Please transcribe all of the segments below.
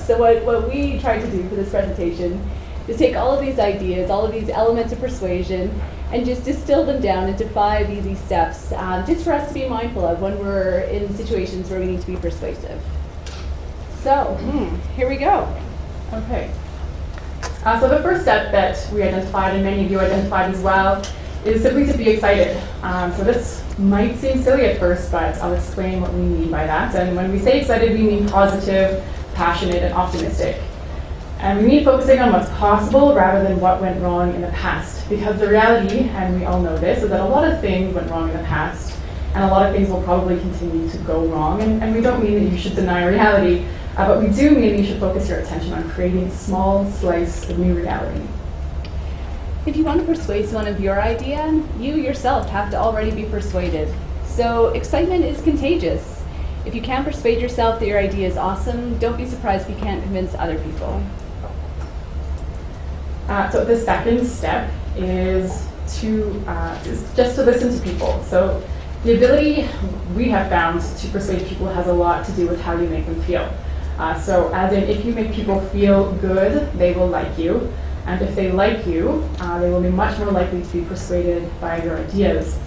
So what we tried to do for this presentation is take all of these ideas, all of these elements of persuasion, and just distill them down into 5 easy steps, just for us to be mindful of when we're in situations where we need to be persuasive. So, here we go. Okay. So the first step that we identified, and many of you identified as well, is simply to be excited. So this might seem silly at first, but I'll explain what we mean by that. And when we say excited, we mean positive, passionate, and optimistic. And we mean focusing on what's possible rather than what went wrong in the past. Because the reality, and we all know this, is that a lot of things went wrong in the past, and a lot of things will probably continue to go wrong. And we don't mean that you should deny reality, but we do mean that you should focus your attention on creating a small slice of new reality. If you want to persuade someone of your idea, you yourself have to already be persuaded. So excitement is contagious. If you can't persuade yourself that your idea is awesome, don't be surprised if you can't convince other people. So the second step is just to listen to people. So the ability we have found to persuade people has a lot to do with how you make them feel. So as in, if you make people feel good, they will like you. And if they like you, they will be much more likely to be persuaded by your ideas.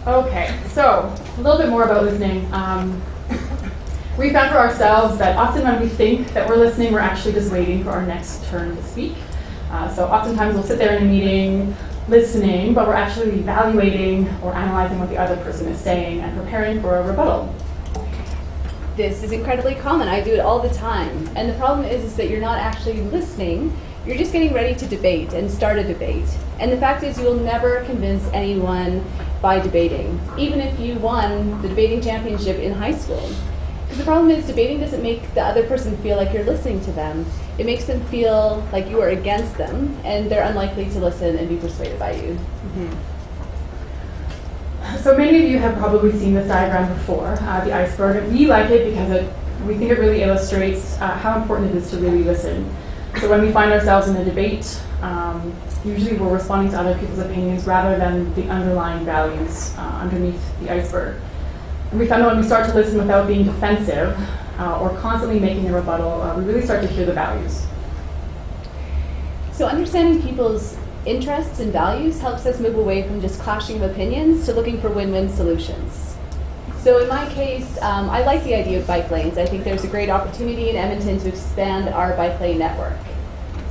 Okay, so a little bit more about listening. We found for ourselves that often when we think that we're listening, we're actually just waiting for our next turn to speak. So oftentimes we'll sit there in a meeting listening, but we're actually evaluating or analyzing what the other person is saying and preparing for a rebuttal. This is incredibly common. I do it all the time. And the problem is that you're not actually listening. You're just getting ready to debate and start a debate. And the fact is, you will never convince anyone by debating, even if you won the debating championship in high school. Because the problem is, debating doesn't make the other person feel like you're listening to them. It makes them feel like you are against them, and they're unlikely to listen and be persuaded by you. So many of you have probably seen this diagram before, the iceberg. And we like it because we think it really illustrates how important it is to really listen. So when we find ourselves in a debate, usually we're responding to other people's opinions rather than the underlying values underneath the iceberg. And we found that when we start to listen without being defensive or constantly making a rebuttal, we really start to hear the values. So understanding people's interests and values helps us move away from just clashing of opinions to looking for win-win solutions. So in my case, I like the idea of bike lanes. I think there's a great opportunity in Edmonton to expand our bike lane network.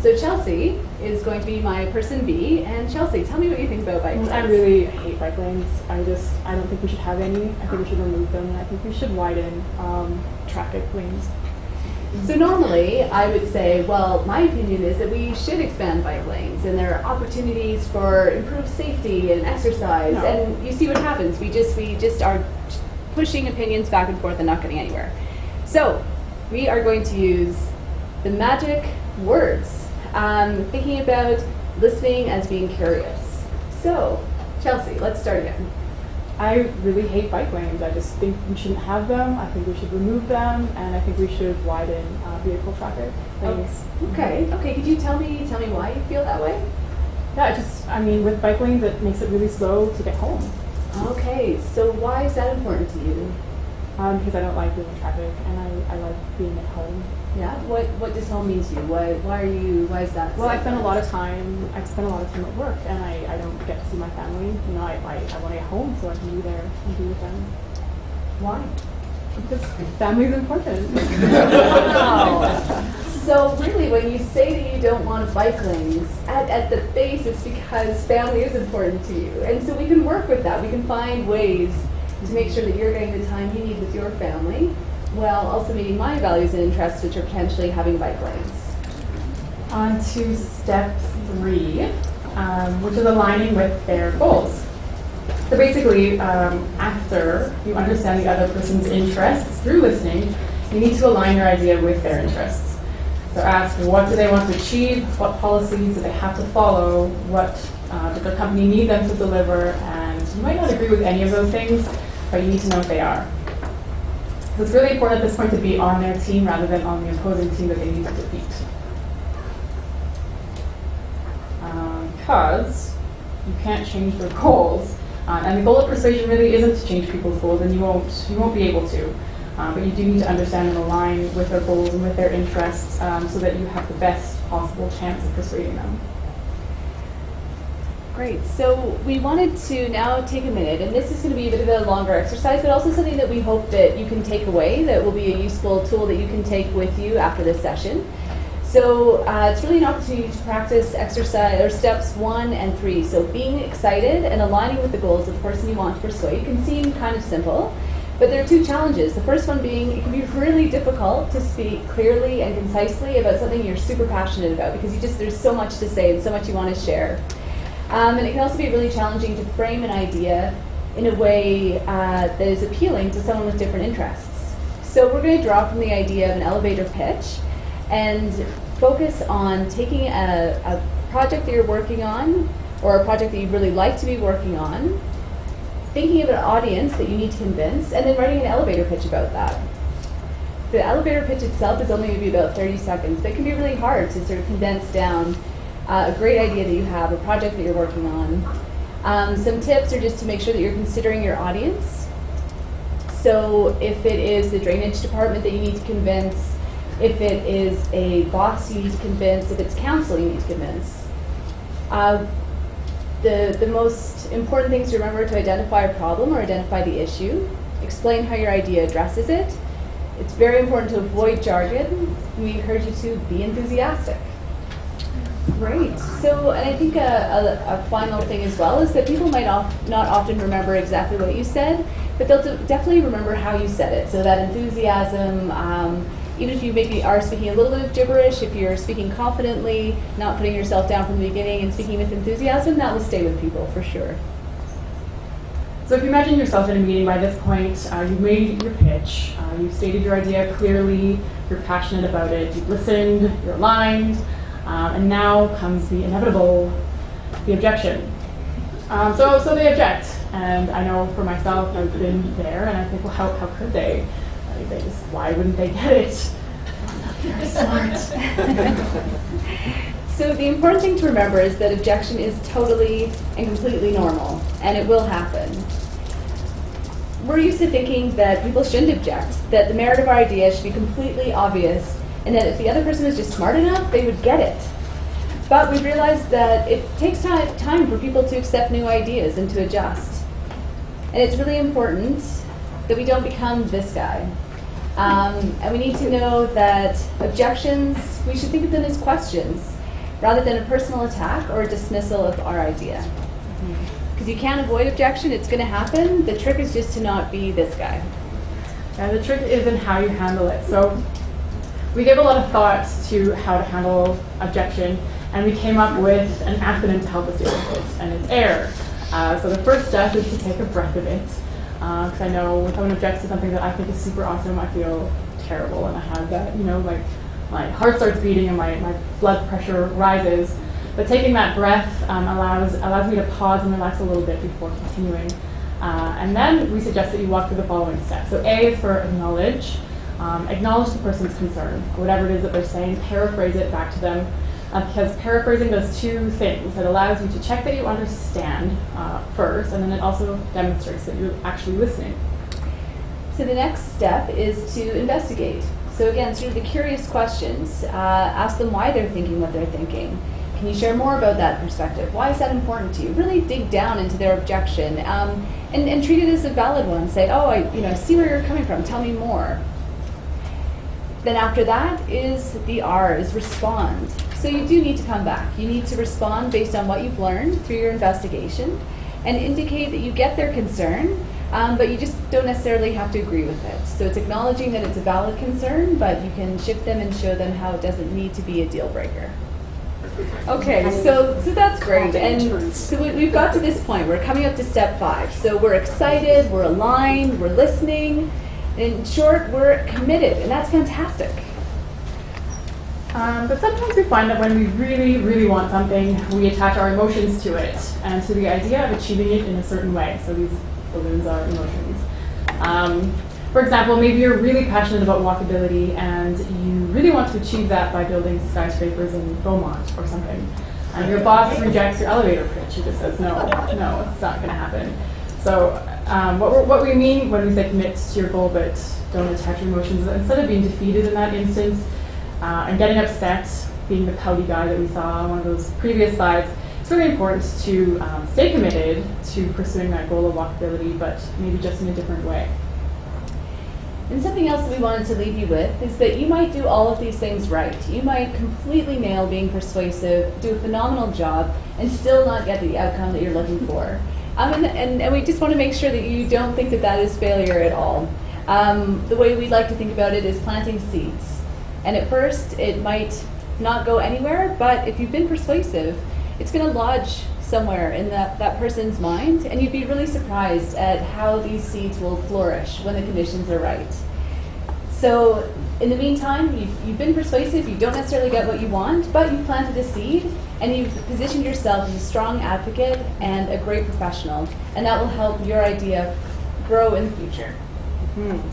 So Chelsey is going to be my person B, and Chelsey, tell me what you think about bike lanes. I really hate bike lanes. I don't think we should have any. I think we should remove them. I think we should widen traffic lanes. So normally, I would say, well, my opinion is that we should expand bike lanes, and there are opportunities for improved safety and exercise. No. And you see what happens. We just are pushing opinions back and forth and not getting anywhere. So we are going to use the magic words, thinking about listening as being curious. So, Chelsey, let's start again. I really hate bike lanes. I just think we shouldn't have them. I think we should remove them, and I think we should widen vehicle traffic lanes. Okay. Could you tell me why you feel that way? Yeah, with bike lanes, it makes it really slow to get home. Okay, so why is that important to you? Because I don't like being in traffic, and I like being at home. Yeah. What does home mean to you? Why is that? Well, I spend a lot of time at work, and I don't get to see my family. You know, I want to get home so I can be there and be with them. Why? Because family is important. Wow. So really, when you say that you don't want bike lanes, at the base, it's because family is important to you. And so we can work with that. We can find ways to make sure that you're getting the time you need with your family, while also meeting my values and interests, which are potentially having bike lanes. On to step 3, which is aligning with their goals. So basically, after you understand the other person's interests through listening, you need to align your idea with their interests. So ask, what do they want to achieve? What policies do they have to follow? What does their company need them to deliver? And you might not agree with any of those things, but you need to know what they are. So it's really important at this point to be on their team rather than on the opposing team that they need to defeat. Because you can't change their goals. And the goal of persuasion really isn't to change people's goals, and you won't be able to. But you do need to understand and align with their goals and with their interests so that you have the best possible chance of persuading them. Great. So we wanted to now take a minute, and this is going to be a bit of a longer exercise, but also something that we hope that you can take away, that will be a useful tool that you can take with you after this session. So it's really an opportunity to practice exercise or steps 1 and 3. So being excited and aligning with the goals of the person you want to persuade can seem kind of simple, but there are 2 challenges. The first one being it can be really difficult to speak clearly and concisely about something you're super passionate about because there's so much to say and so much you want to share. And it can also be really challenging to frame an idea in a way that is appealing to someone with different interests. So we're going to draw from the idea of an elevator pitch and focus on taking a project that you're working on or a project that you'd really like to be working on, thinking of an audience that you need to convince, and then writing an elevator pitch about that. The elevator pitch itself is only maybe about 30 seconds, but it can be really hard to sort of condense down a great idea that you have, a project that you're working on. Some tips are just to make sure that you're considering your audience. So if it is the drainage department that you need to convince, if it is a boss you need to convince, if it's council you need to convince. The most important things to remember to identify a problem or identify the issue, explain how your idea addresses it. It's very important to avoid jargon. We encourage you to be enthusiastic. Great. So, and I think a final thing as well is that people might not often remember exactly what you said, but they'll definitely remember how you said it. So that enthusiasm, even if you maybe are speaking a little bit of gibberish, if you're speaking confidently, not putting yourself down from the beginning and speaking with enthusiasm, that will stay with people for sure. So if you imagine yourself in a meeting by this point, you've made your pitch, you've stated your idea clearly, you're passionate about it, you've listened, you're aligned, and now comes the inevitable, the objection. So they object, and I know for myself, I've been there, and I think, well, how could they? Why wouldn't they get it? They're smart. So the important thing to remember is that objection is totally and completely normal, and it will happen. We're used to thinking that people shouldn't object, that the merit of our idea should be completely obvious, and that if the other person was just smart enough, they would get it. But we've realized that it takes time for people to accept new ideas and to adjust. And it's really important that we don't become this guy. And we need to know that objections, we should think of them as questions, rather than a personal attack or a dismissal of our idea. Because you can't avoid objection, it's going to happen. The trick is just to not be this guy. Yeah, the trick is in how you handle it. So we gave a lot of thought to how to handle objection, and we came up with an acronym to help us deal with it, and it's AIR. So the first step is to take a breath of it. Because I know when someone objects to something that I think is super awesome, I feel terrible, and I have that, like my heart starts beating and my blood pressure rises. But taking that breath allows me to pause and relax a little bit before continuing. And then we suggest that you walk through the following steps. So A is for acknowledge. Acknowledge the person's concern, whatever it is that they're saying, paraphrase it back to them. Because paraphrasing does 2 things. It allows you to check that you understand first, and then it also demonstrates that you're actually listening. So the next step is to investigate. So again, sort of the curious questions. Ask them why they're thinking what they're thinking. Can you share more about that perspective? Why is that important to you? Really dig down into their objection and treat it as a valid one. Say, oh, I see where you're coming from. Tell me more. Then after that is the R, is respond. So you do need to come back. You need to respond based on what you've learned through your investigation and indicate that you get their concern, but you just don't necessarily have to agree with it. So it's acknowledging that it's a valid concern, but you can shift them and show them how it doesn't need to be a deal breaker. Okay, so that's great. And so we've got to this point. We're coming up to step 5. So we're excited, we're aligned, we're listening. In short, we're committed, and that's fantastic. But sometimes we find that when we really, really want something, we attach our emotions to it and to the idea of achieving it in a certain way. So these balloons are emotions. For example, maybe you're really passionate about walkability and you really want to achieve that by building skyscrapers in Beaumont or something. And your boss rejects your elevator pitch. He just says, no, it's not going to happen. So what we mean when we say commit to your goal, but don't attach your emotions. Instead of being defeated in that instance and getting upset, being the pouty guy that we saw on one of those previous slides, it's really important to stay committed to pursuing that goal of walkability, but maybe just in a different way. And something else that we wanted to leave you with is that you might do all of these things right. You might completely nail being persuasive, do a phenomenal job, and still not get the outcome that you're looking for. And we just want to make sure that you don't think that that is failure at all. The way we like to think about it is planting seeds. And at first, it might not go anywhere, but if you've been persuasive, it's going to lodge somewhere in that person's mind, and you'd be really surprised at how these seeds will flourish when the conditions are right. So in the meantime, you've been persuasive, you don't necessarily get what you want, but you've planted a seed, and you've positioned yourself as a strong advocate and a great professional, and that will help your idea grow in the future. Mm-hmm.